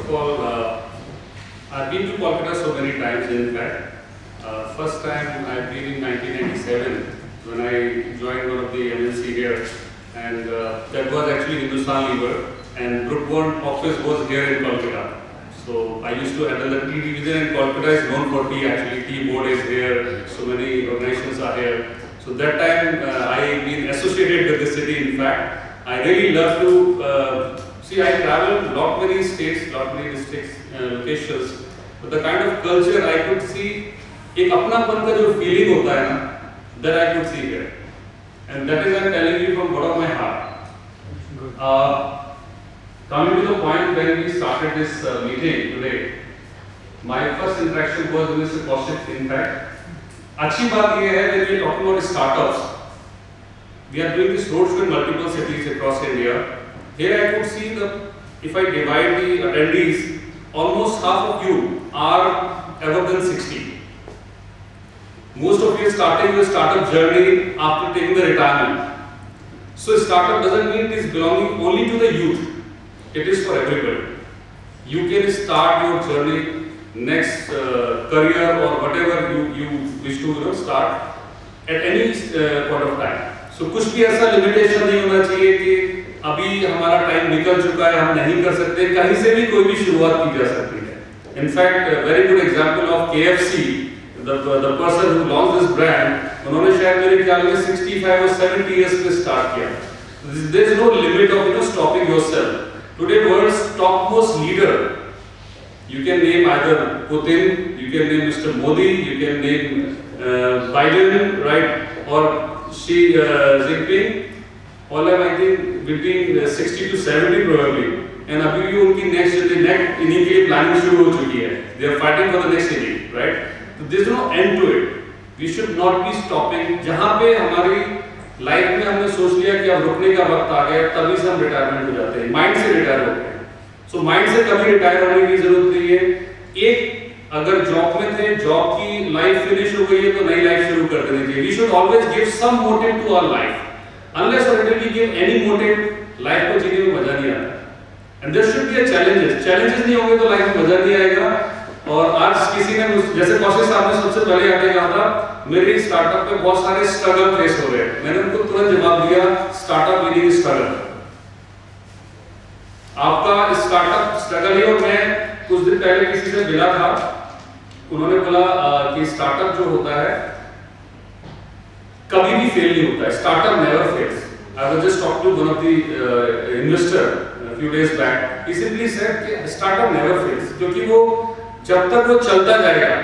of all, I've been to Kolkata so many times. In fact, first time I've been in 1997 when I joined one of the MNC here, and that was actually Hindustan Lever, and Brookbond office was here in Kolkata. So I used to handle the tea division, and Kolkata is known for tea. Actually, tea board is here. So many organizations are here. So that time I've been associated with the city. In fact, I really love to see. I traveled lot many states, lot many districts, locations. But the kind of culture I could see, एक अपनापन का जो feeling होता है ना, that I could see here, and that is I'm telling you from bottom of my heart. Coming to the point when we started this meeting today, my first interaction was with Mr. Kaushik. In fact, अच्छी बात ये है that we are talking about startups. We are doing this roadshow in multiple cities across India. Here I could see if I divide the attendees, almost half of you are above than 60. Most of you are starting your startup journey after taking the retirement. So startup doesn't mean it is belonging only to the youth. It is for everybody. You can start your journey, next career or whatever you wish to start at any point of time. So कुछ भी ऐसा limitation नहीं होना चाहिए कि अभी हमारा time निकल चुका है, हम नहीं कर सकते. कहीं से भी कोई भी शुरुआत की जा सकती है. In fact, a very good example of KFC, the person who launched this brand, उन्होंने शायद मेरे ख्याल में 65 or 70 years पे start किया. There is no limit of stopping yourself. Today, world's topmost leader, you can name either Putin, you can name Mr. Modi, you can name Biden, right, or Xi Jinping. All of them, I think, between 60 to 70 probably. And अभी भी उनकी next इन्हीं के लिए planning शुरू हो चुकी है. They are fighting for the next inning, right? So there is no end to it. We should not be stopping. जहाँ पे हमारी लाइफ में हमने सोच लिया कि अब रुकने का वक्त आ गया, तभी से हम रिटायरमेंट हो जाते हैं, माइंड से रिटायर होते हैं. सो माइंड से कभी रिटायर होने की जरूरत नहीं है. एक अगर जॉब में थे, जॉब की लाइफ फिनिश हो गई है तो नई लाइफ शुरू कर देनी चाहिए. We should always give some motive to our life. Unless और until we give any motive, life को जीने में मजा नहीं आता. And there should be a challenges नहीं होंगे तो लाइफ में मजा नहीं आएगा. और आज किसी ने जैसे कौशिक साहब ने सबसे पहले आके कहा था, मेरे स्टार्टअप पे बहुत सारे स्ट्रगल फेस हो रहे हैं. मैंने उनको तुरंत जवाब दिया, स्टार्टअप मीनिंग स्ट्रगल. आपका स्टार्टअप स्ट्रगल ही. और मैं कुछ दिन पहले किसी से मिला था, उन्होंने बोला कि स्टार्टअप जो होता है कभी भी फेल नहीं होता है. Startup never fails. I was just talk to one of the investor few days back. He simply said कि स्टार्टअप नेवर फेल्स, क्योंकि वो जब तक वो चलता जाएगा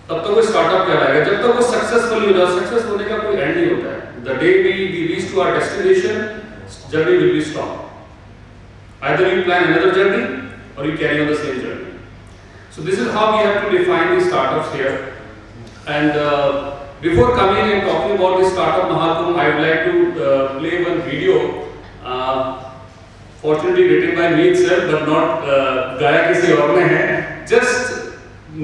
तब तक वो स्टार्टअप कहलाएगा. जब तक वो सक्सेसफुल हो जाए, सक्सेस होने का कोई एंड नहीं होता है. The day we reach to our destination, journey will be stop. Either you plan another journey or you carry on the same journey. So this is how we have to define the startups here. And before coming and talking about the startup Mahakumbh, I would like to play one video. Fortunately written by me itself, but not गाया किसी और ने है. Just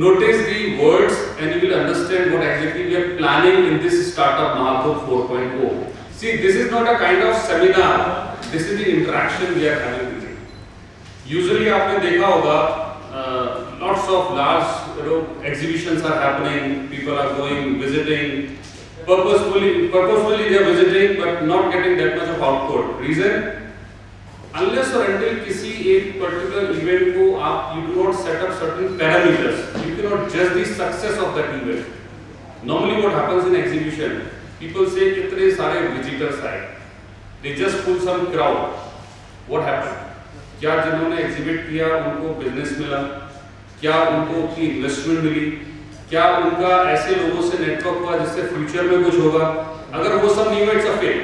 notice the words and you will understand what exactly we are planning in this startup Mahakumbh 4.0. See, this is not a kind of seminar. This is the interaction we are having today. Usually आपने देखा होगा, lots of large exhibitions are happening. People are going, visiting. Purposefully they are visiting, but not getting that much of output. Reason? Unless or until किसी एक particular event को आप you do not set up certain parameters, you cannot judge the success of that event. Normally what happens in exhibition, people say कितने सारे visitors आए, they just pull some crowd. What happened? क्या जिन्होंने exhibit किया उनको business मिला? क्या उनको अपनी investment मिली? क्या उनका ऐसे लोगों से network हुआ जिससे future में कुछ होगा? अगर वो सब नहीं हुआ, it's a fail.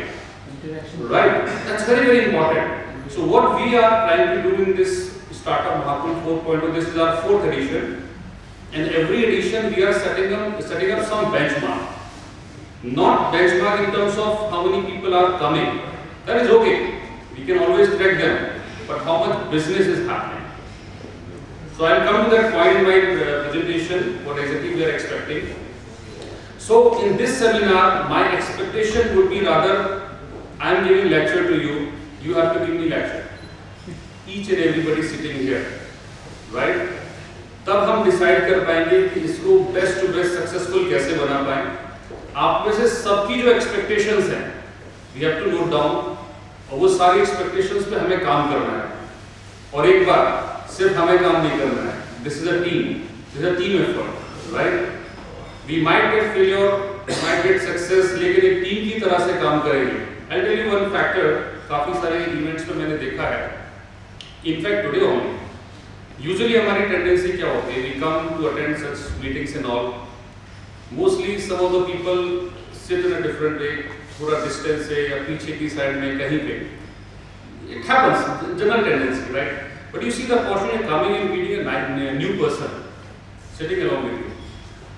Right? That's very very important. So what we are trying to do in this startup Mahakumbh 4.0, this is our 4th edition, and every edition we are setting up some benchmark. Not benchmark in terms of how many people are coming. That is okay. We can always track them. But how much business is happening? So I'll come to that point in my presentation. What exactly we are expecting. So in this seminar, my expectation would be rather, I am giving lecture to you. You have to give me lecture. Each and everybody sitting here. Right? तब हम decide कर पाएंगे कि इसको best to best successful कैसे बना पाएं। आप में से सबकी जो एक्सपेक्टेशंस हैं, we have to note down, और वो सारी एक्सपेक्टेशंस पे हमें काम करना है। और एक बार सिर्फ हमें काम नहीं करना है, this is a team effort, right? We might get failure, might get success, लेकिन एक टीम की तरह से काम करेंगे। I tell you one factor, काफी सारे इवेंट्स में मैंने देखा है, इनफैक्ट टुडे ओनली, यूजुअली हमारी टेंडेंसी क्या होती है, we come to attend such meetings and all, mostly some of the people sit in a different way, थोड़ा डिस्टेंस से या पीछे की साइड में कहीं पे, it happens, general tendency, right? But you see the opportunity coming in meeting a new person sitting along with you,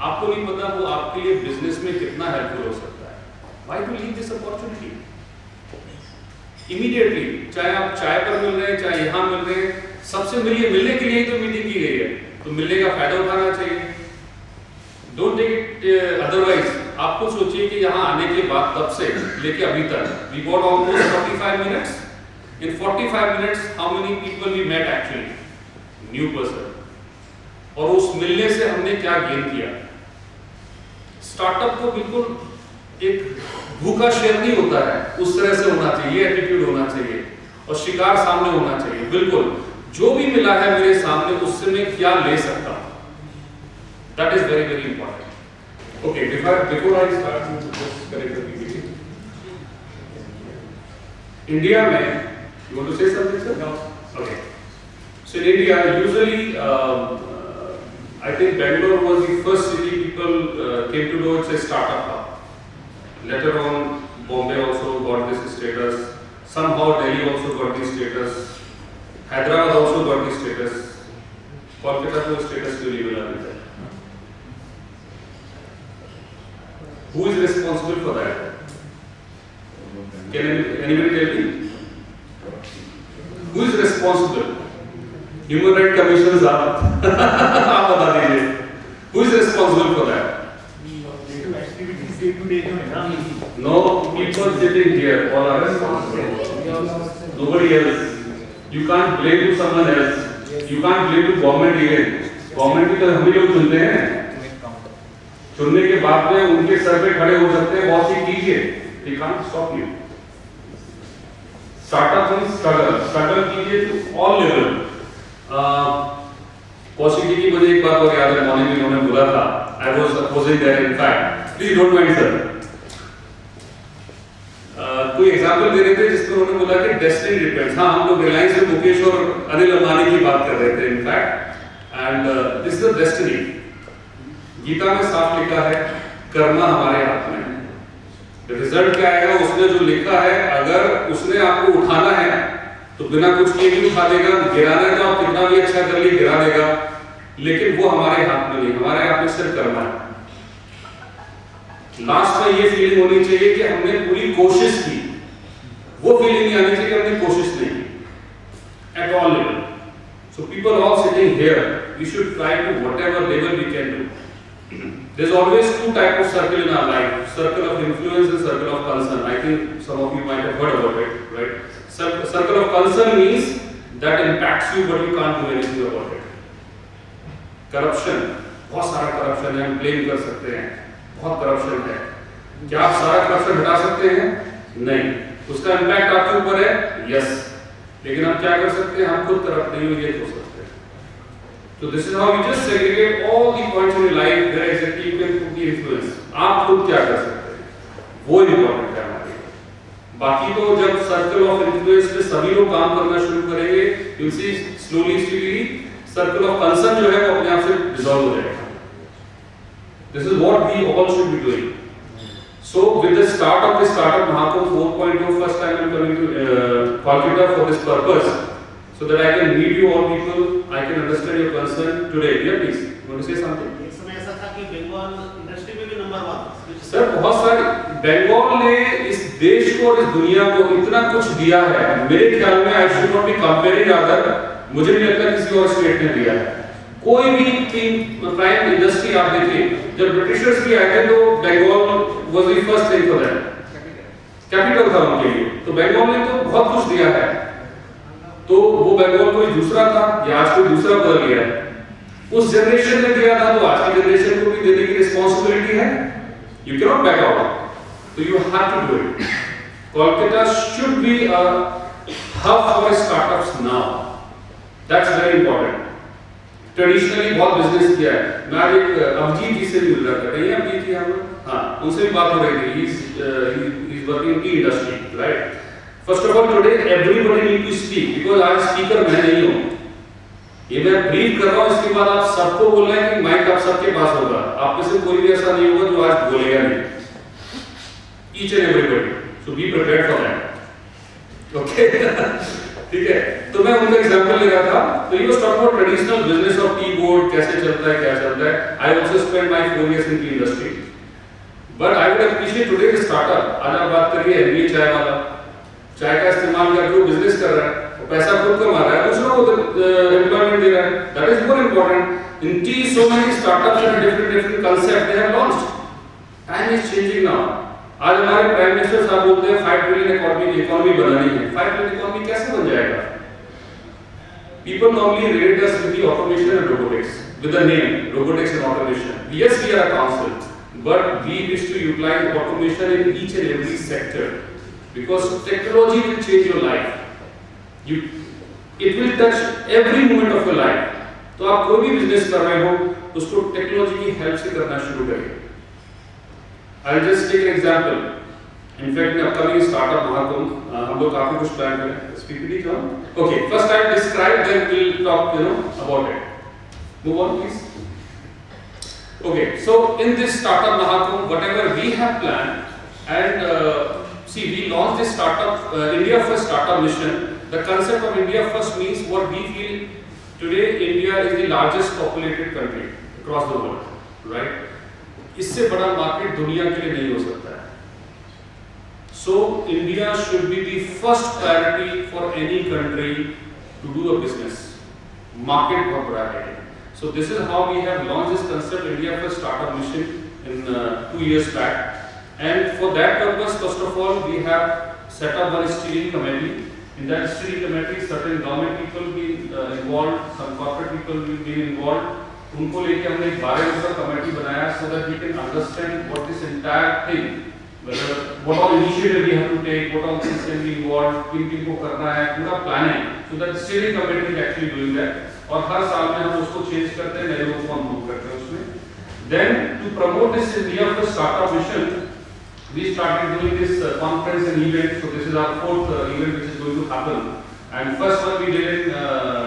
आपको नहीं पता वो आपके लिए बिजनेस में कितना हेल्पफुल हो सकता है। Why to leave this opportunity immediately? चाहे आप चाय पर मिल रहे हैं, चाहे यहाँ मिल रहे हैं, सबसे मिलने के लिए ही तो मीटिंग की गई है, तो मिलने का फायदा उठाना चाहिए। Don't take it otherwise. आप खुद सोचिए कि यहाँ आने के बाद तब से लेके अभी तक we got almost 45 minutes. In 45 minutes how many people we met actually? New person. और उस मिलने से हमने क्या गेन किया? स्टार्टअप को बिल्कुल एक भूखा शेर नहीं होता है, उस तरह से होना चाहिए, एटीट्यूड होना चाहिए और शिकार सामने होना चाहिए। बिल्कुल जो भी मिला है मेरे सामने, उससे मैं क्या ले सकता हूं, that is very very important. Okay, before I start just correct the PPT. India में, you want to say something sir? No, okay. So in India usually I think Bangalore was the first city people came to know it's a startup hub. Later on, Bombay also got this status. Somehow Delhi also got this status. Hyderabad also got this status. Kolkata को status क्यों नहीं मिला अभी तक? Who is responsible for that? Can anybody tell me? Who is responsible? Human Rights Commission आप बता दीजिए, who is responsible for that? No people sitting here, all are responsible. Nobody else. You can't blame to someone else. You can't blame to government even. Government भी तो हम ही लोग चुनते हैं। चुनने के बाद में उनके सर पे खड़े हो सकते हैं, बहुत सी कीजिए, they can't stop you. Startup means struggle कीजिए to all level. Kaushik ji की मुझे एक बात और याद है, मॉर्निंग में उन्होंने बोला था, I was opposing that in fact, please don't mind sir. कोई एग्जांपल दे रहे थे जिसमें उन्होंने बोला कि डेस्टिनी डिपेंड्स। हाँ, हम लोग रिलायंस में मुकेश और अनिल अंबानी की बात कर रहे थे in fact, and this is the destiny. Gita में साफ लिखा है, कर्म हमारे हाथ में है। रिजल्ट क्या आएगा उसने जो लिखा है, अगर उसने आपको उठाना है तो बिना कुछ किए भी उठा देगा, गिराना है तो आप कितना भी अच्छा कर लिए गिरा देगा, लेकिन वो हमारे हाथ में नहीं, हमारे हाथ में सिर्फ करना है। लास्ट में ये फीलिंग होनी चाहिए कि हमने पूरी कोशिश की, वो फीलिंग नहीं आनी चाहिए कि हमने कोशिश नहीं की at all level. So people all sitting here, we should try to whatever level we can do. There's always two type of circle in our life, circle of influence and circle of concern. I think some of you might have heard about it, right? Circle of concern means that impacts you but you can't do anything about it. Corruption, बहुत सारा corruption है, हम blame कर सकते हैं, बहुत corruption है। क्या आप सारा corruption हटा सकते हैं? नहीं। उसका impact आपके ऊपर है? Yes। लेकिन हम क्या कर सकते हैं? हम खुद corrupt नहीं हो सकते हैं। So this is how you just segregate all the points in your life where exactly you can put the influence. आप खुद क्या कर सकते हैं, वो important है हमारे लिए। बाकी तो जब सर्कल ऑफ इन्फ्लुएंस पे सभी लोग काम करना शुरू करेंगे, you'll see slowly circle of concern जो है वो अपने आप से डिसॉल्व हो जाएगा। This is what we all should be doing. So with the start of this startup Mahakumbh 4.0, first time I'm coming to Kolkata for this purpose. So that I can meet you all people, I can understand your concern today. Yeah, please. You want to say something? एक समय ऐसा था कि Bengal industry में भी number 1। Sir बहुत सारे, बंगाल ने इस देश को और इस दुनिया को इतना कुछ दिया है, मेरे ख्याल में I should not be comparing other, मुझे नहीं लगता किसी और स्टेट ने दिया है। कोई भी प्राइम इंडस्ट्री आप देखिए, जब ब्रिटिशर्स भी आए थे तो Bengal was the first thing for them, capital था उनके लिए, तो बंगाल ने तो बहुत कुछ दिया है। तो वो बैकबोन कोई दूसरा था या आज कोई दूसरा बदल गया है, उस जनरेशन ने दिया था तो आज की जनरेशन को भी देने की रिस्पॉन्सिबिलिटी है। You can not back out, तो you have to do it. Kolkata should be a hub for startups now, that's very important. Traditionally बहुत बिजनेस किया है। मैं आज एक अभिजीत जी से भी मिल रहा था, कहीं अभिजीत जी हम, हाँ, उनसे भी बात हो रही थी। He is working in tea industry, right. First of all today everybody need to speak, because आज स्पीकर मैं नहीं हूँ, ये मैं ब्रीफ कर रहा हूँ, इसके बाद आप सबको बोल रहे हैं कि माइक आप सबके पास होगा, आप में से कोई भी ऐसा नहीं होगा जो आज बोलेगा नहीं, each and everybody, so be prepared for that, okay. ठीक है, तो मैं उनका एग्जांपल ले रहा था, तो ये was talk about traditional business of tea board, कैसे चलता है, क्या चलता है। I also spend my 4 years in tea industry, but I would appreciate today the startup. आज आप बात करिए एनबीए चाय वाला, चाय का इस्तेमाल करके वो बिजनेस कर रहा है, पैसा खुद कमा रहा है, दूसरों को एम्प्लॉयमेंट दे रहा है, that is more important. In T so many startups and different concept they have launched, time is changing now. आज हमारे प्राइम मिनिस्टर साहब बोलते हैं 5 ट्रिलियन इकोनॉमी बनानी है। 5 ट्रिलियन इकोनॉमी कैसे बन जाएगा? People normally relate us with the automation and robotics, with the name robotics and automation. Yes, we are a council, but we wish to utilize automation in each and every sector, because technology will change your life. It will touch every moment of your life. तो आप कोई भी business कर रहे हो, उसको technology की help से करना शुरू करिए। I'll just take an example. In fact, in upcoming startup Mahakumbh हम लोग काफी कुछ प्लान करें। PPT क्या? Okay, first I describe, then we'll talk, about it. Move on, please. Okay, so in this startup Mahakumbh, whatever we have planned, and see, we launched this startup India First Startup Mission. The concept of India First means what we feel today. India is the largest populated country across the world, right? इससे बड़ा market दुनिया के लिए नहीं हो सकता है। So India should be the first priority for any country to do a business. Market बहुत बड़ा है। So this is how we have launched this concept India First Startup Mission in 2 years back. And for that purpose, first of all, we have set up one steering committee. In that steering committee, certain government people be involved, some corporate people will be involved. उनको लेके हमने एक 12 member committee बनाया, so that we can understand what this entire thing, whether what all initiative we have to take, what all things can be involved, किन को करना है, पूरा planning, so that steering committee is actually doing that. और हर साल में हम उसको change करते हैं, नए लोगों को हम move करते हैं उसमें. Then to promote this India First Startup Mission, we started doing this conference and event. So this is our 4th event which is going to happen. And first one we did in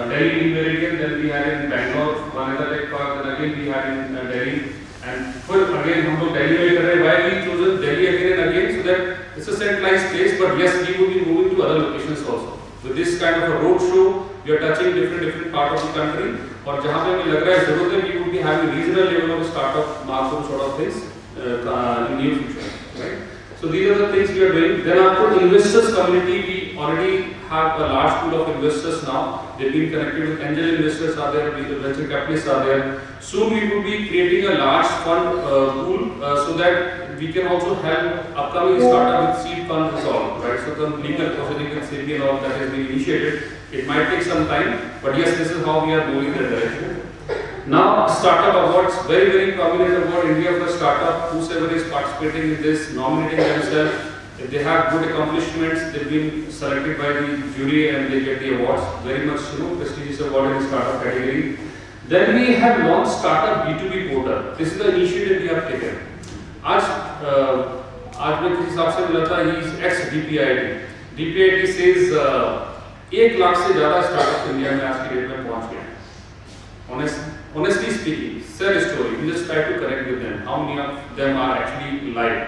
Delhi in Meridian, then we had in Bangalore, Vanita Tech Park, then again we had in Delhi, and फिर again हम लोग Delhi में कर रहे हैं. Why we chosen Delhi again and again? So that it's a centralized place, but yes, we will be moving to other locations also. With this kind of a road show, we are touching different part of the country. और जहाँ पे हमें लग रहा है जरूरत है, we will be having regional level of startup, Mahakumbh sort of things in near future, right? So these are the things we are doing. Then after investors community, we already have a large pool of investors now. They've been connected with angel investors are there, venture capitalists are there. Soon we will be creating a large fund pool so that we can also help upcoming startup with seed funds and all, right? So the legal processing and safety and all that has been initiated. It might take some time, but yes, this is how we are moving in that direction. Now, startup awards, very prominent award, India First Startup. Whoever is participating in this, nominating themselves, if they have good accomplishments, they've been selected by the jury and they get the awards. Very much, prestigious award in the startup category. Then we have launched Startup B2B portal. This is the initiative we have taken. आज मैं किसी हिसाब से मिला था, he is ex-DPIIT. DPIIT says 1 lakh से ज़्यादा startup India में आज की डेट में पहुँच गए हैं. Honestly speaking, share a story. We just try to connect with them. How many of them are actually live?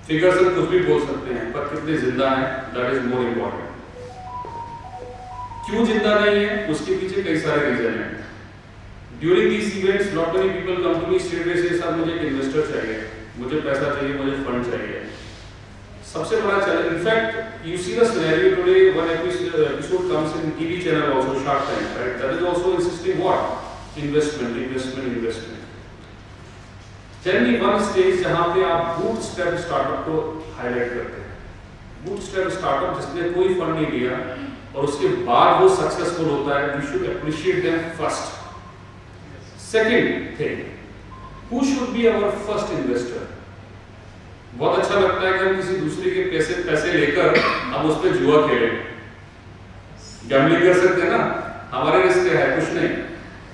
Figures हम कुछ भी बोल सकते हैं, पर कितने जिंदा हैं? That is more important. क्यों जिंदा नहीं है? उसके पीछे कई सारे रीजन हैं. During these events, not many people come to me straight away say, "sir मुझे एक इन्वेस्टर चाहिए, मुझे पैसा चाहिए, मुझे फंड चाहिए." सबसे बड़ा challenge, in fact you see the scenario today, one episode comes in TV channel also, Shark Tank, right? That is also insisting what? Investment. Tell me one stage जहाँ पे आप bootstrap startup को highlight करते हैं. Bootstrap startup जिसने कोई fund नहीं लिया, और उसके बाद वो सक्सेसफुल होता है, we should appreciate them first. Second thing, who should be our first investor? बहुत अच्छा लगता है कि हम किसी दूसरे के पैसे लेकर हम उस पर जुआ खेलें, गैम्बलिंग कर सकते हैं ना, हमारे रिस्क है कुछ नहीं।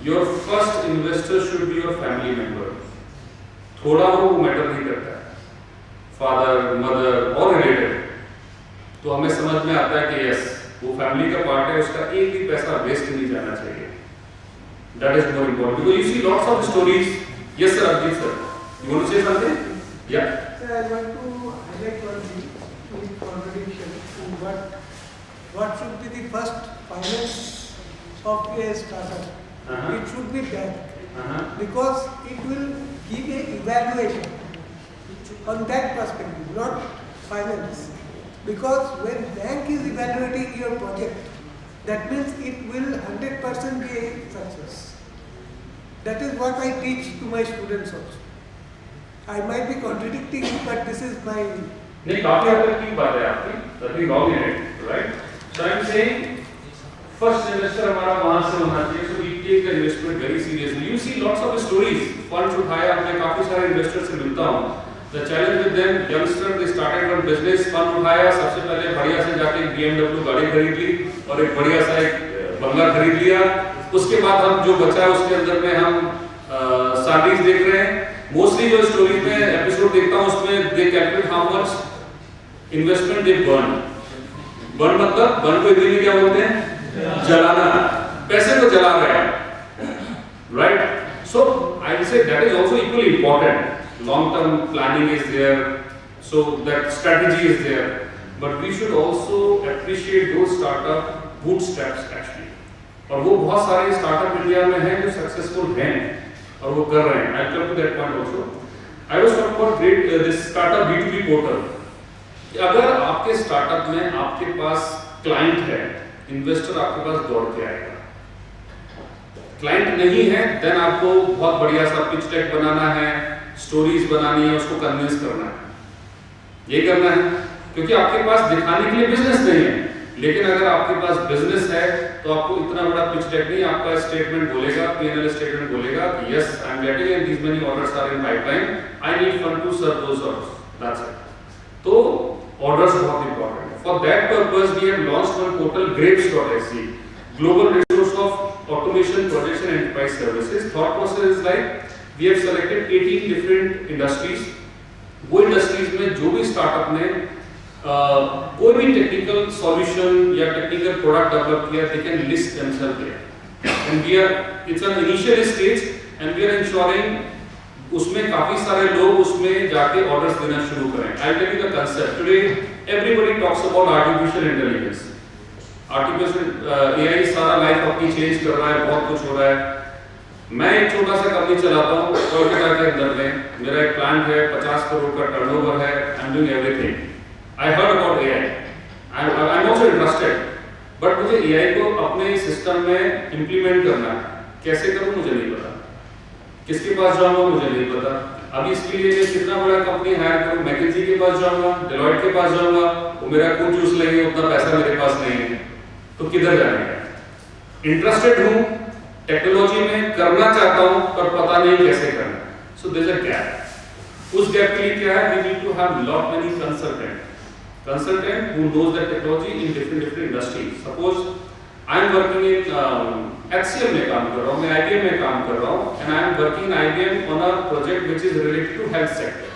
Your first investor should be your family member. थोड़ा वो मैटर नहीं करता है, फादर मदर और रिलेटिव, तो हमें समझ में आता है कि यस वो फैमिली का पार्ट है, उसका एक भी पैसा वेस्ट नहीं जाना चाहिए। That is more important because you see lots of stories. Yes sir, Abhijit sir, you want to say something? या Sir, I want to highlight one thing in contradiction to what should be the first finance of a startup. It should be bank because it will give a evaluation on that perspective, not finance. Because when bank is evaluating your project, that means it will 100% be a success. That is what I teach to my students also. I might be contradicting you, but this is my. नहीं, काफी हद तक की बात है आपकी, nothing wrong in it, right? So I'm saying first investor हमारा वहाँ से होना चाहिए, so we take the investment very seriously. You see lots of stories, funds उठाया, मैं काफी सारे investors से मिलता हूँ. The challenge with them, youngster they started one business, fund उठाया, सबसे पहले बढ़िया से जाके BMW गाड़ी खरीद ली और एक बढ़िया सा एक बंगला खरीद लिया। उसके बाद हम जो बचा है उसके अंदर में हम सैलरीज देख रहे हैं। मोस्टली जो स्टोरीज में एपिसोड देखता हूँ उसमें दे calculate how much investment they burn मतलब बर्न को हिंदी में क्या बोलते हैं? जलाना, पैसे को जला रहे हैं, right? So I will say that is also equally important. Long term planning is there, so that strategy is there, but we should also appreciate those startup bootstraps actually. और वो बहुत सारे स्टार्टअप इंडिया में हैं जो successful हैं और वो कर रहे हैं। I come to that point also. I was talking about great this startup B2B portal. अगर आपके स्टार्टअप में आपके पास क्लाइंट है, इन्वेस्टर आपके पास दौड़ के आएगा। क्लाइंट नहीं है, देन आपको बहुत बढ़िया सा पिच डेक बनाना है, स्टोरीज बनानी है, उसको कन्विंस करना है, ये करना है, क्योंकि आपके पास दिखाने के लिए बिजनेस नहीं है। लेकिन अगर आपके पास बिजनेस है तो आपको इतना बड़ा पिच डेक नहीं, आपका स्टेटमेंट बोलेगा, P&L स्टेटमेंट बोलेगा कि yes I am getting and these many orders are in pipeline, I need fund to serve those orders, that's it. तो ऑर्डर्स बहुत इंपॉर्टेंट है। For that purpose we have launched one portal grapes.sg, global resource of automation projects and enterprise services. Thought process is like we have selected 18 different industries. वो industries में जो भी startup ने कोई भी टेक्निकल सॉल्यूशन या technical product develop किया, they can list themselves there and we are it's an initial stage and we are ensuring उसमें काफी सारे लोग उसमें जाके ऑर्डर्स देना शुरू करें। I tell you the concept today everybody talks about artificial intelligence, artificial AI सारा लाइफ अपनी चेंज कर रहा है, बहुत कुछ हो रहा है। मैं एक छोटा सा कंपनी चलाता हूँ कोलकाता के अंदर में, मेरा एक प्लांट है, 50 करोड़ का टर्नओवर है, I am doing everything. I heard about AI. I'm also interested. But मुझे AI को अपने सिस्टम में इम्प्लीमेंट करना है। कैसे करूँ मुझे नहीं पता। किसके पास जाऊँगा मुझे नहीं पता। अभी इसके लिए मैं कितना बड़ा कंपनी हायर करूँ, मैकिन्जी के पास जाऊँगा, डेलॉयट के पास जाऊँगा, वो मेरा खून चूस लेंगे, उतना पैसा मेरे पास नहीं है, तो किधर जाने का? इंटरेस्टेड हूँ टेक्नोलॉजी में, करना चाहता हूँ पर पता नहीं कैसे करना। So there's a gap. उस गैप के लिए क्या है? We need to have lot many consultant who knows the technology in different industries. Suppose I am working in HCL में काम कर रहा हूँ, मैं IBM में काम कर रहा हूँ, and I am working in IBM on a project which is related to health sector,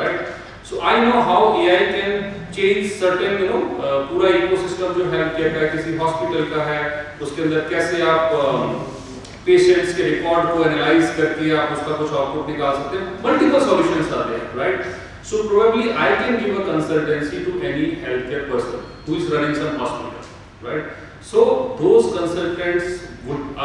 right? So I know how AI can change certain, पूरा ecosystem जो health care का है, किसी hospital का है, उसके अंदर कैसे आप पेशेंट्स के रिकॉर्ड को एनालाइज करके आप उसका कुछ आउटपुट निकाल सकते हैं। मल्टीपल सॉल्यूशंस आते हैं, right? So probably I can give a consultancy to any healthcare person who is running some hospital, right? So those consultants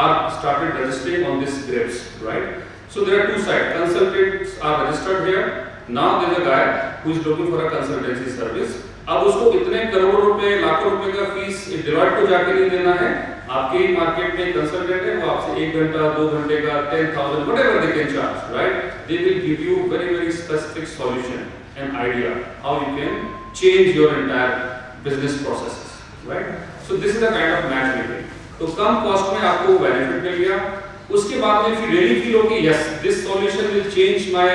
are started registering on this Grapes, right? So there are two sides. Consultants are registered here. Now there is a guy who is looking for a consultancy service. अब उसको इतने करोड़ रुपए, लाखों रुपए का fees Deloitte को जाके नहीं देना है। आपके मार्केट में कंसल्टेंट है, वो आपसे 1 घंटा 2 घंटे का 10,000 whatever they can charge, right? They will give you very specific solution and idea how you can change your entire business processes, right? So this is a kind of match making. तो कम cost में आपको benefit मिल गया। उसके बाद में फिर really feel हो कि yes this solution will change my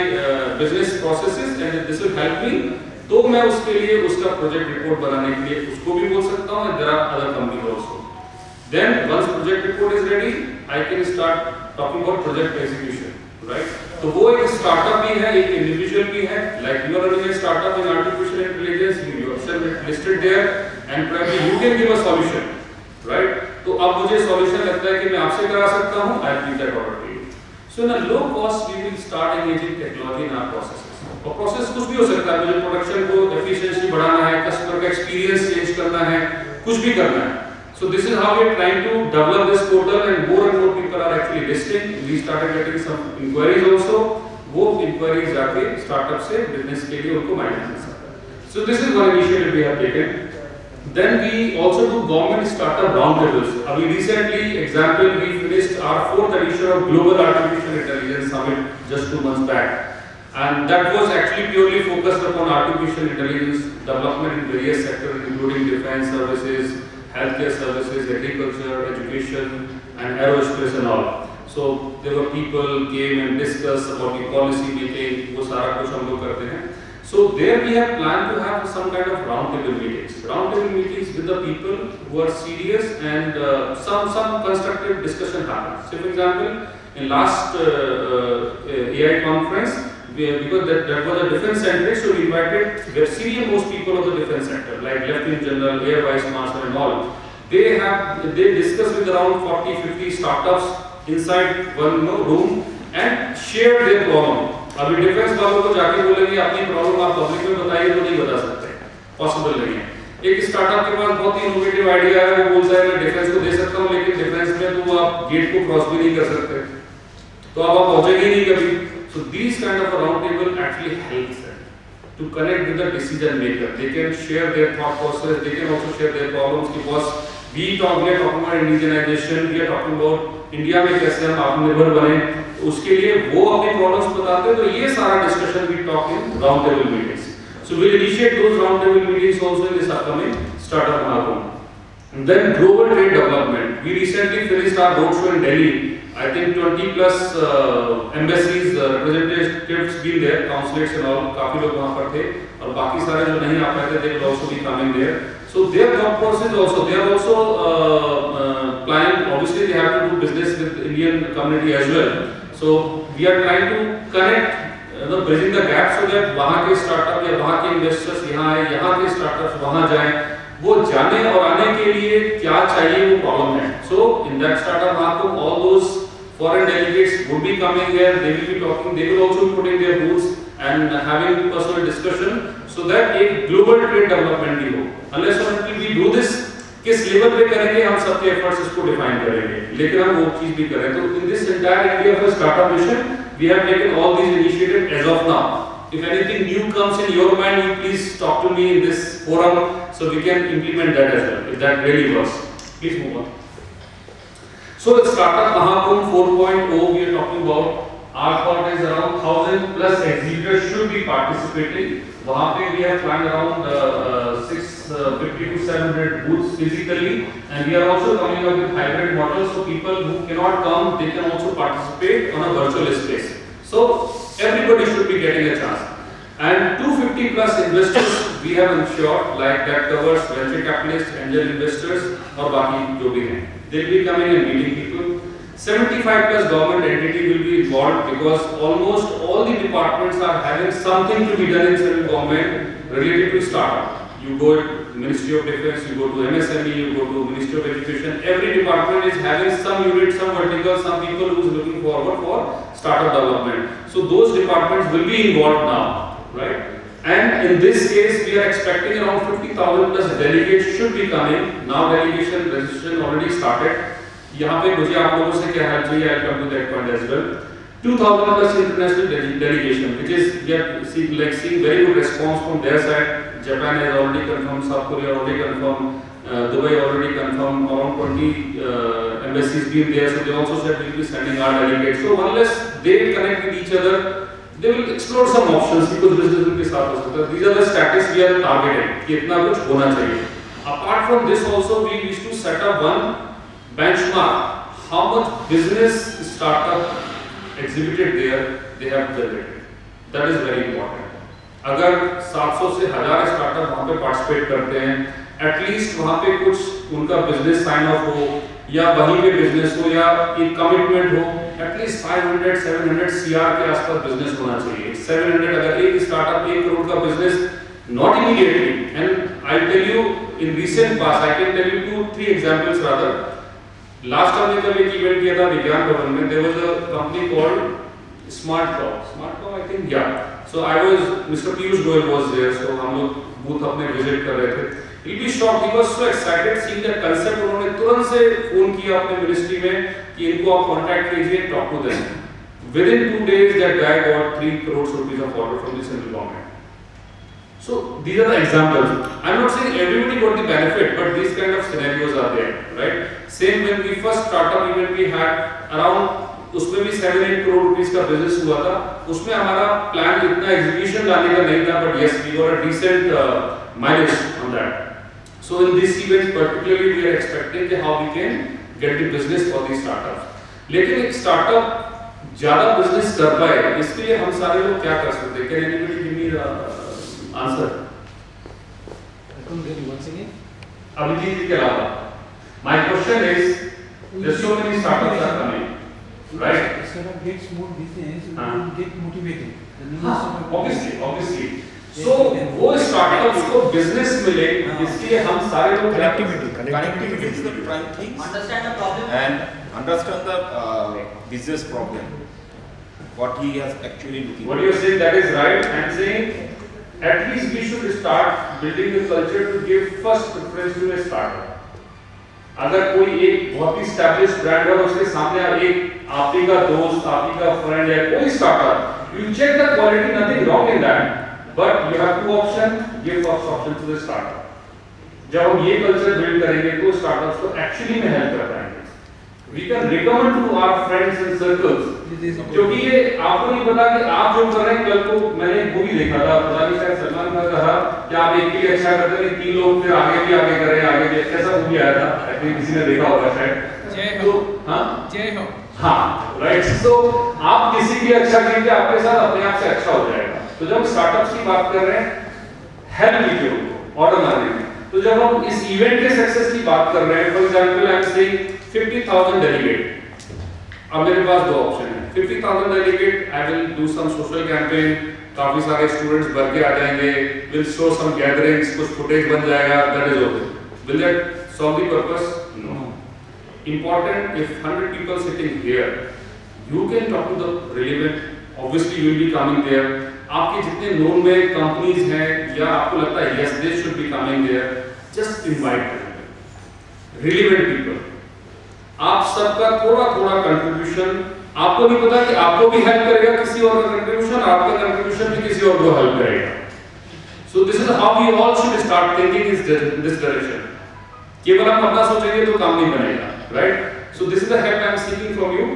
business processes and this will help me, तो मैं उसके लिए उसका प्रोजेक्ट रिपोर्ट बनाने के लिए उसको भी बोल सकता हूं। There are other companies also. Then once project report is ready I can start talking about project execution, right. तो वो एक स्टार्टअप भी है, एक इंडिविजुअल भी है। Like you are running a startup in artificial intelligence, you are listed there and probably you can give a solution, right? तो अब मुझे सॉल्यूशन लगता है कि मैं आपसे करा सकता हूं, I will give that order to you. So in a low cost we will start engaging technology in our processes. और प्रोसेस कुछ भी हो सकता है, मुझे प्रोडक्शन को एफिशिएंसी बढ़ाना है, कस्टमर का एक्सपीरियंस चेंज करना है, कुछ भी करना है। So this is how we are trying to develop this portal and more people are actually listing. We started getting some inquiries also. वो inquiries जाके startup से business के लिए उनको migrate कर सकते हैं। So this is one initiative we have taken. Then we also do government startup roundtables. We recently, example, we finished our 4th edition of Global Artificial Intelligence Summit just 2 months back, and that was actually purely focused upon artificial intelligence development in various sectors, including defense services, healthcare services, agriculture, education, and aerospace and all. So there were people came and discussed about the policy making. वो सारा कुछ हम लोग करते हैं। So there we have planned to have some kind of roundtable meetings. Roundtable meetings with the people who are serious and some constructive discussion happens. So for example, in last AI conference, because that was a defense centric, so we invited the senior most people of the defense sector, like Lieutenant General, Air Vice Marshal and all. They discussed with around 40-50 startups inside one room and shared their problem. अभी defence वालों को जाके बोलेंगे अपनी problem आप public में बताइए तो नहीं बता सकते, पॉसिबल नहीं है। एक स्टार्टअप के पास बहुत ही इनोवेटिव आइडिया है, वो बोलता है मैं डिफेंस को दे सकता हूँ, लेकिन डिफेंस में तो आप गेट को क्रॉस भी नहीं कर सकते, तो अब आप पहुंचेंगे नहीं कभी। So these kind of round table actually helps them to connect with the decision maker. They can share their thought process, they can also share their problems, because we are talking about indigenization, we are talking about India में कैसे हम आत्मनिर्भर बने, उसके लिए वो अपने problems बताते हैं। तो ये सारा discussion we talk in round table meetings. So we will initiate those round table meetings also in this upcoming startup Mahakumbh. Then global trade development, we recently finished our road show in Delhi. I think 20+ embassies representatives been there, consulates and all, काफी लोग वहां पर थे, और बाकी सारे जो नहीं आ पाए थे they will also be coming there. So their thought process also, they are also planning, obviously they have to do business with Indian community as well. So we are trying to connect, bridging the gap so that वहाँ के startup या वहाँ के investors यहाँ आए, यहाँ के startups वहाँ जाएं, वो जाने और आने के लिए क्या चाहिए वो problem है। So in that startup Mahakumbh, all those foreign delegates would be coming here, they will be talking, they will also be putting their booths and having personal discussion so that एक global trade development भी हो। Unless or until we do this, किस level पे करेंगे हम सबके efforts इसको define करेंगे, लेकिन हम वो चीज भी करें। तो in this entire area of startup mission, we have taken all these initiatives as of now. If anything new comes in your mind, you please talk to me in this forum so we can implement that as well, if that really works. Please move on. So Startup Mahakumbh 4.0 we are talking about. Our thought is around 1,000+ exhibitors should be participating. वहाँ पे we have planned around 650 to 700 booths physically, and we are also coming up with hybrid models, so people who cannot come, they can also participate on a virtual space. So everybody should be getting a chance. And 250+ investors we have ensured, like that covers venture capitalists, angel investors, और बाकी जो भी हैं, they will be coming and meeting people. 75+ government entity will be involved because almost all the departments are having something to be done in central government related to startup. You go to Ministry of Defense, you go to MSME, you go to Ministry of Education. Every department is having some unit, some vertical, some people who is looking forward for startup development. So those departments will be involved now, right? And in this case, we are expecting around 50,000+ delegates should be coming. Now delegation registration already started. यहाँ पे मुझे आप लोगों से क्या help चाहिए, I'll come to that point as well. 2,000+ international delegation, which is we are seeing very good response from their side. Japan has already confirmed, South Korea already confirmed, Dubai already confirmed. Around 20 embassies been there, so they also said we will be sending our delegates. So unless they connect with each other, they will explore some options because business उनके साथ हो सकता है. These are the statistics we are targeting कि इतना कुछ होना चाहिए. apart from this also we wish to set up one benchmark how much business startup exhibited there they have generated. That is very important. अगर 700 से 1000 startup वहाँ पे participate करते हैं, एटलीस्ट वहाँ पे कुछ उनका बिजनेस साइन ऑफ हो या वहीं पे बिजनेस हो या एक कमिटमेंट हो, एटलीस्ट 500-700 CR के आसपास बिजनेस होना चाहिए. 700 अगर एक स्टार्टअप 1 करोड़ का business, not immediately, and I'll tell you in recent past, I can tell you 2-3 examples rather. Last time we जब एक इवेंट किया था विज्ञान भवन में, there was a company called Smart Cow, I think, yeah. So I was, Mr. Piyush Goyal was there, so हम लोग booth अपने विजिट कर रहे थे. He'll be shocked, he was so excited seeing that concept. उन्होंने तुरंत से phone किया अपने मिनिस्ट्री में कि इनको आप कांटेक्ट कीजिए, talk to them. Within 2 days, that guy got 3 crore rupees of order from the central government. So these are the examples. I'm not saying everybody got the benefit, but these kind of scenarios are there, right? Same when we first startup event we had around, उसमें भी 7-8 crore rupees का business हुआ था. उसमें हमारा plan इतना execution लाने का नहीं था, but yes, we got a decent mileage on that. So in this event particularly we are expecting कि how we can get the business for these startups. लेकिन एक स्टार्टअप ज़्यादा बिजनेस कर पाए, इसके लिए हम सारे लोग क्या कर सकते हैं? Can anybody give me the answer? I couldn't get you once again. Abhijit जी के अलावा, my question is, there's so many startups are coming, right? Startup gets more business, you हाँ. will get motivated. The new startup- Obviously. So वो startups को business मिले, इसलिए हम सारे लोग Connectivity is the prime thing Understand the problem. and understand the business problem. What he has actually looking. What you are saying, that is right. I am saying at least we should start building the culture to give first preference to a startup. अगर कोई एक बहुत ही established brand है और उसके सामने एक आप ही का दोस्त, आप ही का friend है, कोई startup, you check the quality, nothing wrong in that. But you have 2 options, give first option to the startup. जब हम ये कल्चर बिल्ड करेंगे तो स्टार्टअप्स को एक्चुअली में हेल्प कर पाएंगे. We can recommend to our friends and circles. क्योंकि ये आपको नहीं पता कि आप जो कर रहे हैं. कल को मैंने एक मूवी देखा था, पता नहीं शायद सलमान खान का था कि आप एक के लिए अच्छा करते हैं, 3 लोग फिर आगे भी करें, आगे भी. कैसा मूवी आया था? आई थिंक किसी ने देखा होगा शायद. तो जय हो. हाँ, राइट. तो आप किसी के लिए अच्छा कीजिए, आपके साथ अपने आप से अच्छा हो जाएगा. तो जब स्टार्टअप्स की बात कर रहे हैं, हेल्प कीजिए उनको ऑर्डर मारने में. तो जब हम इस इवेंट के सक्सेस की बात कर रहे हैं, for example I am saying 50,000 delegate. अब मेरे पास 2 ऑप्शन है. 50,000 delegate, I will do some social campaign, काफी सारे स्टूडेंट्स भर के आ जाएंगे, विल शो सम गैदरिंग्स, कुछ फुटेज बन जाएगा, that is okay. Will that solve the purpose? No. Important, if 100 people sitting here, you can talk to the relevant, obviously you will be coming there. आपके जितने known में companies हैं या आपको लगता है yes they should be coming there, just invite them, relevant people. आप सबका थोड़ा कंट्रीब्यूशन, आपको नहीं पता कि आपको भी हेल्प करेगा किसी और का कंट्रीब्यूशन, आपका कंट्रीब्यूशन भी किसी और को हेल्प करेगा. So this is how we all should start thinking in this direction. केवल हम अपना सोचेंगे तो काम नहीं बनेगा, right? So this is the help I am seeking from you.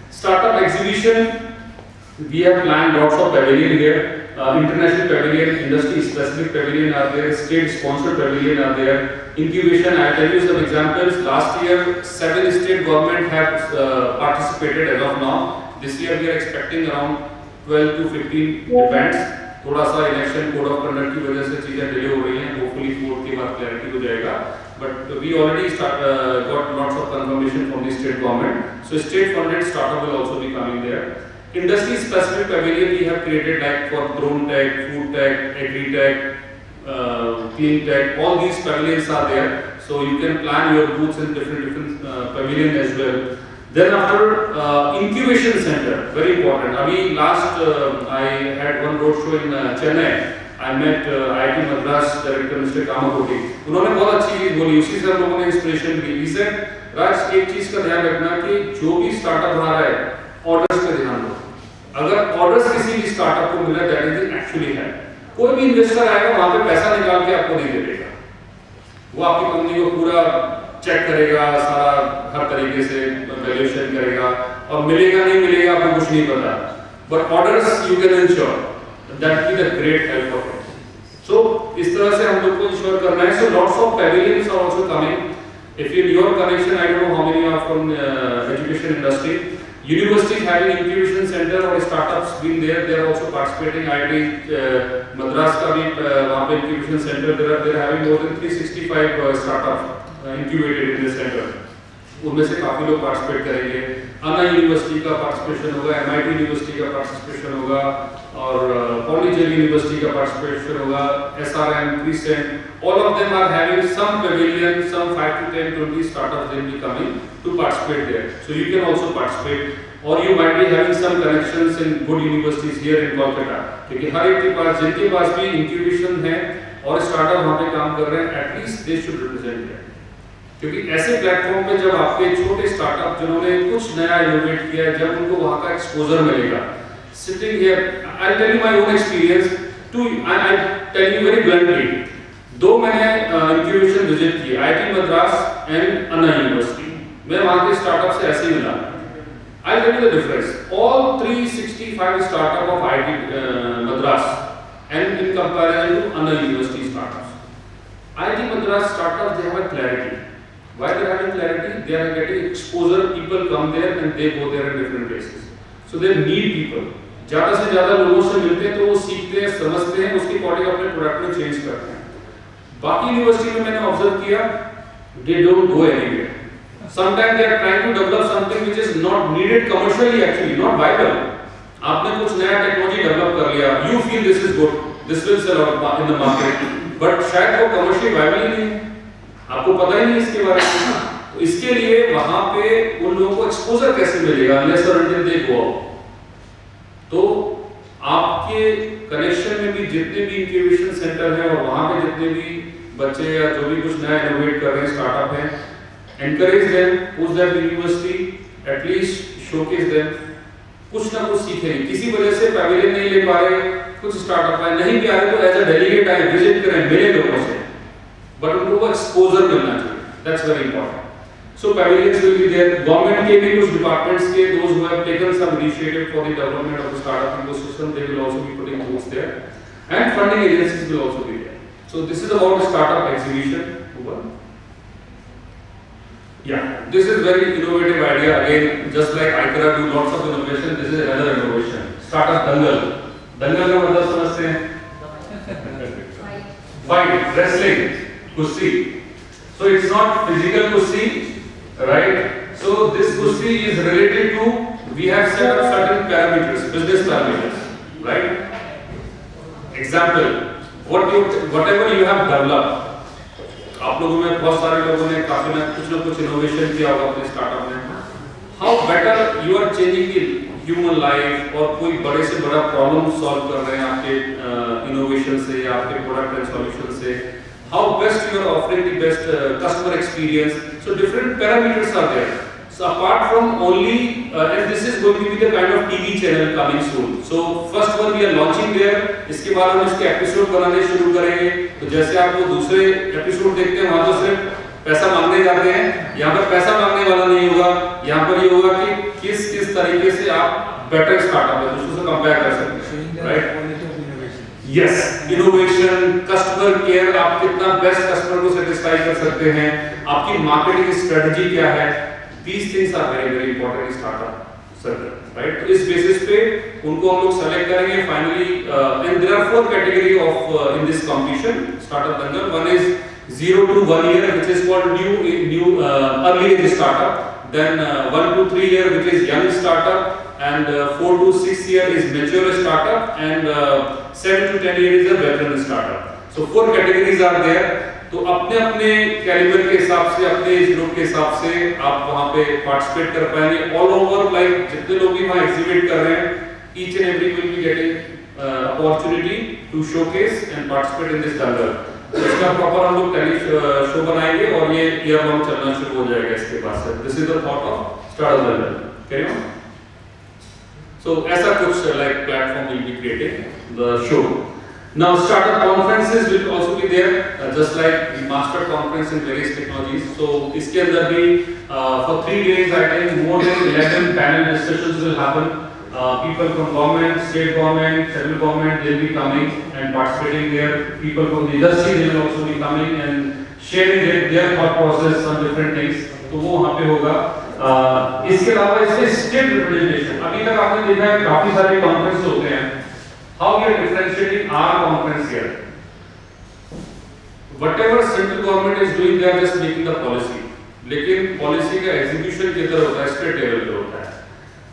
Startup exhibition, we have planned lots of pavilion here. International pavilion, industry specific pavilion are there, state sponsored pavilion are there. Incubation, I tell you some examples. Last year 7 state government have participated as of now. This year we are expecting around 12 to 15 events. थोड़ा सा election code of conduct की वजह से चीजें delay हो रही हैं, hopefully 4 के बाद क्लैरिटी हो जाएगा. But we already got lots of confirmation from the state government. So state funded startup will also be coming there. Industry specific pavilion we have created like for drone tech, food tech, agri tech, clean tech. All these pavilions are there. So you can plan your booths in different pavilion as well. Then after incubation center, very important. Abhi last I had one road show in Chennai. I met IIT Madras director Mr. Kamakoti. उन्होंने बहुत अच्छी चीज बोली, उसी से हम लोगों ने इंस्पिरेशन ली. He said, राज एक चीज का ध्यान रखना कि जो भी स्टार्टअप बना रहा है, ऑर्डर्स पे ध्यान दो. अगर ऑर्डर्स किसी भी स्टार्टअप को मिला, दैट इज एक्चुअली है. कोई भी इन्वेस्टर आएगा वहां पे पैसा निकाल के आपको नहीं दे देगा. वो आपकी कंपनी को पूरा चेक करेगा, सारा हर तरीके से वैल्यूएशन करेगा, और मिलेगा नहीं मिलेगा आपको कुछ नहीं पता. But orders you can ensure that will be the great help of it. So इस तरह से हम लोग को इंश्योर करना है. So lots of pavilions are also coming. If in your connection, I don't know how many are from education industry. Universities having incubation center or startups been there, they are also participating. IIT Madras का भी वहाँ पे incubation center, they are having more than 365 startups incubated in this center. उनमें से काफी लोग participate करेंगे. अन्ना university का पार्टिसिपेशन होगा, MIT यूनिवर्सिटी का पार्टिसिपेशन होगा और पौंडीचेरी यूनिवर्सिटी का पार्टिसिपेशन होगा, SRM, Crescent, all of them are having some pavilion, some 5 to 10, 20 startups will be coming to participate there. So you can also participate, or you might be having some connections in good universities here in Kolkata. क्योंकि हर एक के पास, जिनके पास भी incubation है और startup वहाँ पे काम कर रहे हैं, at least they should represent there. क्योंकि ऐसे प्लेटफॉर्म पे जब आपके छोटे स्टार्टअप जिन्होंने कुछ नया इनोवेट किया है, जब उनको वहाँ का एक्सपोजर मिलेगा, sitting here, I tell you my own experience, I tell you very bluntly, दो मैंने इंक्यूबेशन विजिट किए, IIT Madras and Anna University. मैं वहाँ के स्टार्टअप से ऐसे ही मिला. I tell you the difference. All 365 startup of IIT Madras and in comparison to Anna University startups, IIT Madras startups, they have a clarity. Why they are having clarity? They are getting exposure. People come there and they go there in different places. So they need people. ज़्यादा से ज़्यादा लोगों से मिलते हैं तो वो सीखते हैं, समझते हैं, उसके अकॉर्डिंग अपने प्रोडक्ट में चेंज करते हैं. बाकी यूनिवर्सिटी में मैंने ऑब्जर्व किया, they don't go anywhere. Sometimes they are trying to develop something which is not needed commercially, actually not viable. आपने कुछ नया टेक्नोलॉजी डेवलप कर लिया, you feel this is good, this will sell out in the market. But शायद वो commercial viable ही नहीं है, आपको पता ही नहीं इसके बारे में. तो इसके लिए वहां पे उन लोगों को एक्सपोजर कैसे मिलेगा, अनलेस और अंटिल दे गो आउट. तो आपके कनेक्शन में भी जितने भी इंक्यूबेशन सेंटर है और वहां पे जितने भी बच्चे या जो भी कुछ नया इनोवेट कर रहे हैं, स्टार्टअप है, encourage them, push them to university, at least showcase them. कुछ ना कुछ सीखेंगे. किसी वजह से पैविलियन नहीं ले पा रहे, कुछ स्टार्टअप है नहीं भी आ रहे, तो एज अ डेलीगेट आए, विजिट करें, मिले लोगों से, बट उनको वो एक्सपोजर मिलना चाहिए. That's very important. So pavilions will be there. Government के भी कुछ डिपार्टमेंट्स के, those who have taken some initiative for the development of the startup ecosystem, they will also be putting booths there and funding agencies will also be there. So this is about startup exhibition. Yeah, this is very innovative idea. Again, just like ICRA do lots of innovation, this is another innovation. Startup Dangal. Dangal का मतलब समझते हैं? Fight, wrestling, kusti. So it's not physical kusti, right? So this kusti is related to, we have set up certain parameters, business parameters, right? Example, whatever you have developed. आप लोगों में बहुत सारे लोगों ने काफी ना कुछ इनोवेशन किया होगा अपने स्टार्टअप में. How better you are changing the human life, और कोई बड़े से बड़ा प्रॉब्लम सॉल्व कर रहे हैं आपके इनोवेशन से या आपके प्रोडक्ट एंड सॉल्यूशन से. How best you are offering the best customer experience. So different parameters are there. So apart from only and this is going to be the kind of TV channel coming soon. So first one we are launching there. इसके बाद हम इसके episode बनाने शुरू करेंगे. तो जैसे आप वो दूसरे एपिसोड देखते हैं, वहाँ तो सिर्फ पैसा मांगने जाते हैं. यहाँ पर पैसा मांगने वाला नहीं होगा. यहाँ पर ये होगा कि किस तरीके से आप बेटर स्टार्टअप है दूसरों से कंपेयर कर सकते हैं, right? Yes, innovation, customer care, आप कितना बेस्ट कस्टमर को सेटिस्फाई कर सकते हैं, आपकी मार्केटिंग स्ट्रेटजी क्या है. These things are very very important in startup circle, right? तो इस basis पे उनको हम लोग select करेंगे finally, and there are 4 category of in this competition startup Dangal. One is 0 to 1 year, which is called new early age startup. Then 1 to 3 year, which is young startup, and 4 to 6 year is mature startup, and 7 to 10 year is a veteran startup. So 4 categories are there. तो अपने अपने calibre के हिसाब से, अपने age group के हिसाब से आप वहाँ पे पार्टिसिपेट कर पाएंगे. ऑल ओवर लाइक जितने लोग भी वहाँ एग्जिबिट कर रहे हैं, each and every will be getting opportunity to showcase and participate in this Dangal. इसका प्रॉपर हम लोग टेली शो बनाएंगे और ये ईयर लॉन्ग चलना शुरू हो जाएगा इसके बाद से. This is the thought of startup Dangal. Carry on. So ऐसा कुछ like platform will be created the show. Now startup conferences will also be there, just like the master conference in various technologies. So इसके अंदर भी for 3 days I think more than 11 panel discussions will happen. people from government, state government, central government, they'll be coming and participating there. People from the industry, they will also be coming and sharing their thought process on different things. तो वो वहाँ पे होगा. इसके अलावा इसमें state representation. अभी तक आपने देखा है काफी सारे कॉन्फ्रेंस होते हैं. How we are differentiating our conference here? Whatever central government is doing, they are just making the policy. लेकिन पॉलिसी का एग्जीक्यूशन किधर होता है? स्टेट लेवल पे होता है.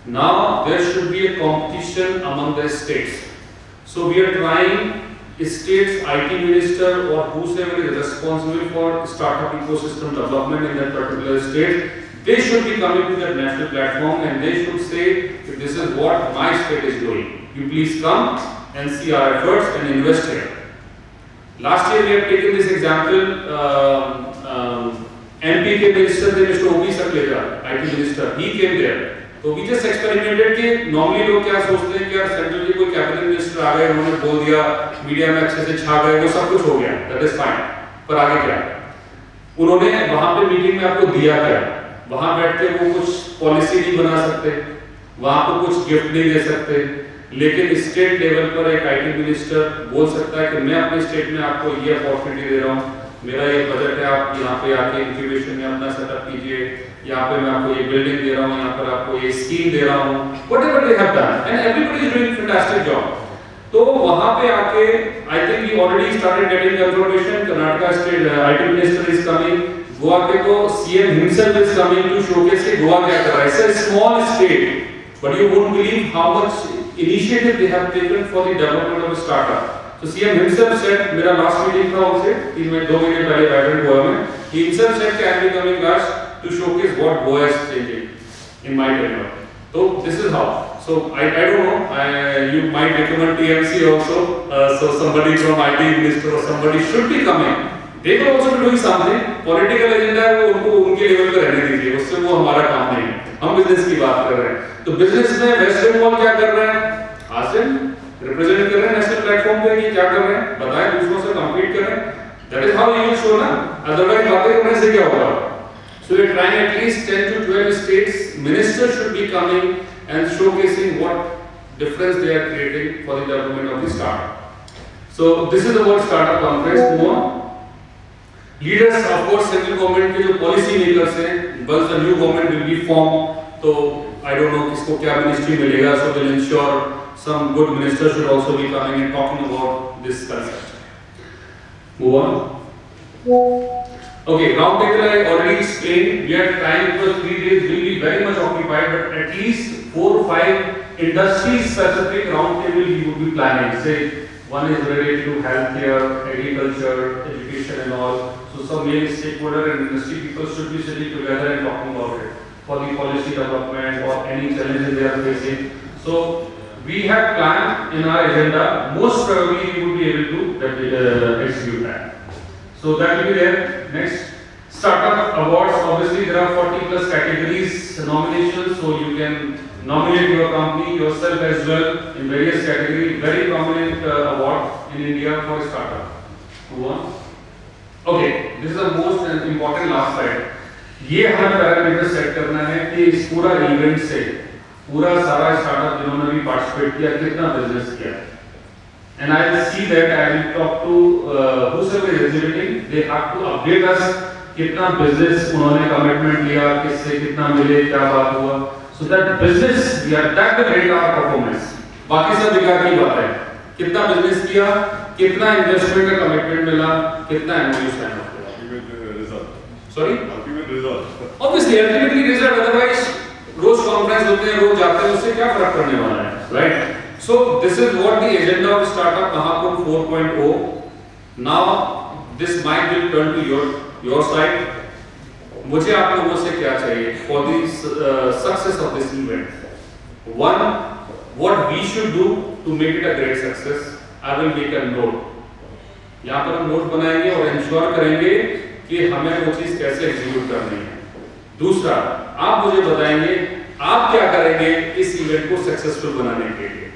Now there should be a competition among the states. So we are trying states IT minister or whosoever is responsible for startup ecosystem development in that particular state, they should be coming to that national platform and they should say that this is what my state is doing. You please come and see our efforts and invest here. Last year we have taken this example. MP के minister थे Mr. O.P. Sakleja, IT minister, he came there. तो we just experimented कि normally लोग क्या सोचते हैं कि यार सेंट्रल में कोई कैबिनेट मिनिस्टर आ गए, उन्होंने बोल दिया, मीडिया में अच्छे से छा गए, वो सब कुछ हो गया, that is fine. पर आगे क्या? उन्होंने वहाँ पे मीटिंग में आपको दिया क्या? वहाँ बैठ के वो कुछ पॉलिसी नहीं बना सकते, वहाँ को कुछ गिफ्ट नहीं दे सकते, लेकिन स्टेट लेवल पर एक IT मिनिस्टर बोल सकता है कि मैं अपने स्टेट में आपको ये अपॉर्चुनिटी दे रहा हूँ, मेरा ये बजट है, आप यहाँ पे आके इंक्यूबेशन में अपना सेटअप कीजिए, यहाँ पे मैं आपको ये बिल्डिंग दे रहा हूँ, यहाँ पर आपको ये स्कीम दे रहा हूँ, whatever they have done, and everybody is doing fantastic job. तो वहाँ पे आके, I think we already started getting confirmation. Karnataka state IT minister is coming. Goa के तो CM himself is coming to showcase कि गोवा क्या कर रहा है. It's a small state, but you won't believe how much initiative they have taken for the development of a startup. So CM himself said, मेरा last meeting था उनसे, 2 महीने पहले बैठक गोवा में, he himself said कि I am coming Raj to showcase what Goa is changing in my tenure. So this is how. So I don't know, you might recommend TMC also, so somebody from IT minister or somebody should be coming. They will also be doing something. Political agenda है वो उनको उनके level पर रहने दीजिए, उससे वो हमारा काम नहीं है. हम बिजनेस की बात कर रहे हैं. तो बिजनेस में वेस्ट बंगाल क्या कर रहे हैं? आसिम रिप्रेजेंट कर रहे हैं नेशनल प्लेटफॉर्म पे, ये क्या कर रहे हैं बताएं, दूसरों से कम्पीट करें. That is how you will show ना, अदरवाइज बातें करने से क्या होगा. So we are trying at least 10 to 12 states. Ministers should be coming and showcasing what difference they are creating for the development of the startup. So this is about startup conference. More leaders, of course, central government के जो policy makers हैं, once the new government will be formed, तो I don't know किसको क्या ministry मिलेगा, so we'll ensure some good ministers should also be coming and talking about this concept. Move on. Okay, round table I already explained. We are trying because 3 days will be very much occupied, but at least 4 or 5 industry-specific round table we would be planning. Say one is related to healthcare, agriculture, education, and all. So some main stakeholder and industry people should be sitting together and talking about it for the policy development or any challenges they are facing. So we have planned in our agenda. Most probably we would be able to execute that. So that will be there. Next, startup awards. Obviously, there are 40 plus categories nominations, so you can nominate your company yourself as well in various categories. Very prominent award in India for startup. Move on. Okay, this is the most important last slide. ये हमें parameter set करना है कि इस पूरा event से पूरा सारा स्टार्टअप जिन्होंने भी पार्टिसिपेट किया कितना बिजनेस किया. And I will see that I will talk to whosoever is exhibiting. They have to update us कितना बिजनेस उन्होंने कमिटमेंट लिया, किससे कितना मिले, क्या बात हुआ. So that business we are that will rate our performance. बाकी सब बेकार की बात है. कितना बिजनेस किया, कितना इन्वेस्टमेंट का कमिटमेंट मिला, कितना एमओयू साइन हो गया. Ultimate result. Sorry? Ultimate result. Obviously, ultimately result. Otherwise, रोज कॉन्फ्रेंस होते हैं, रोज जाते हैं, उससे क्या फर्क पड़ने वाला है, right? So this is what the agenda of startup Mahakumbh 4.0. Now this mic will turn to your side. मुझे आप लोगों से क्या चाहिए for the success of this event? One, what we should do to make it a great success. I will make a note. यहाँ पर हम note बनाएंगे और इंश्योर करेंगे कि हमें वो चीज कैसे एग्जीक्यूट करनी है. दूसरा, आप मुझे बताएंगे आप क्या करेंगे इस इवेंट को सक्सेसफुल बनाने के लिए.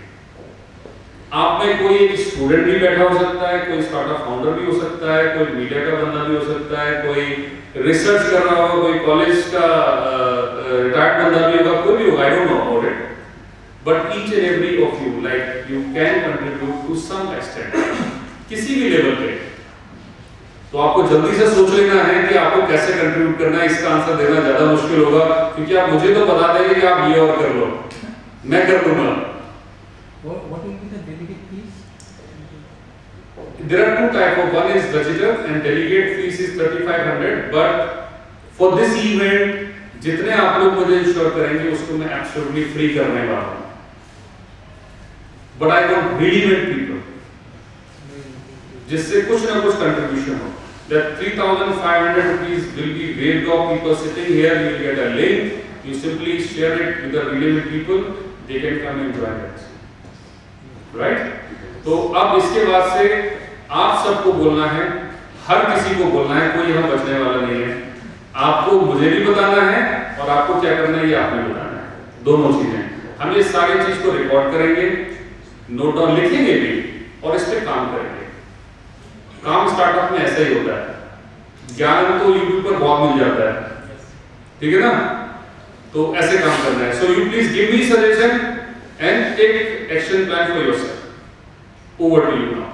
आप में कोई एक स्टूडेंट भी बैठा हो सकता है, कोई स्टार्टअप फाउंडर भी हो सकता है, कोई मीडिया का बंदा भी हो सकता है, कोई रिसर्च कर रहा होगा, कोई कॉलेज का रिटायर्ड बंदा भी होगा, कोई भी होगा, I don't know about it. but each and every of you, like you can contribute to some extent, किसी भी लेवल पे। तो आपको जल्दी से सोच लेना है कि आपको कैसे कंट्रीब्यूट करना है। इसका आंसर देना ज्यादा मुश्किल होगा, क्योंकि आप मुझे तो बता देंगे कि आप ये और कर लो, मैं कर दूंगा। What will be the delegate fees? There are two types of, one is visitor and delegate fees is 3500, but for this event जितने आप लोग मुझे इंश्योर करेंगे उसको मैं एब्सोल्युटली फ्री करने वाला हूँ। But I want relevant people, जिससे कुछ ना कुछ कंट्रीब्यूशन हो। That 3,500 rupees will be waived off. People sitting here, you will get a link. You simply share it with the relevant people. They can come and join us. Right? तो अब इसके बाद से आप सबको बोलना है, हर किसी को बोलना है, कोई यहाँ बचने वाला नहीं है। आपको मुझे भी बताना है और आपको क्या करना है ये आपने बताना है। दोनों चीजें हम ये सारी चीज को रिकॉर्ड करेंगे, नोट डाउन लिखेंगे भी और इस पे काम करेंगे। काम स्टार्टअप में ऐसा ही होता है, ज्ञान तो यूट्यूब पर बहुत मिल जाता है, ठीक है ना? तो ऐसे काम करना है। So you please give me suggestion and take action plan for yourself. Over to you now.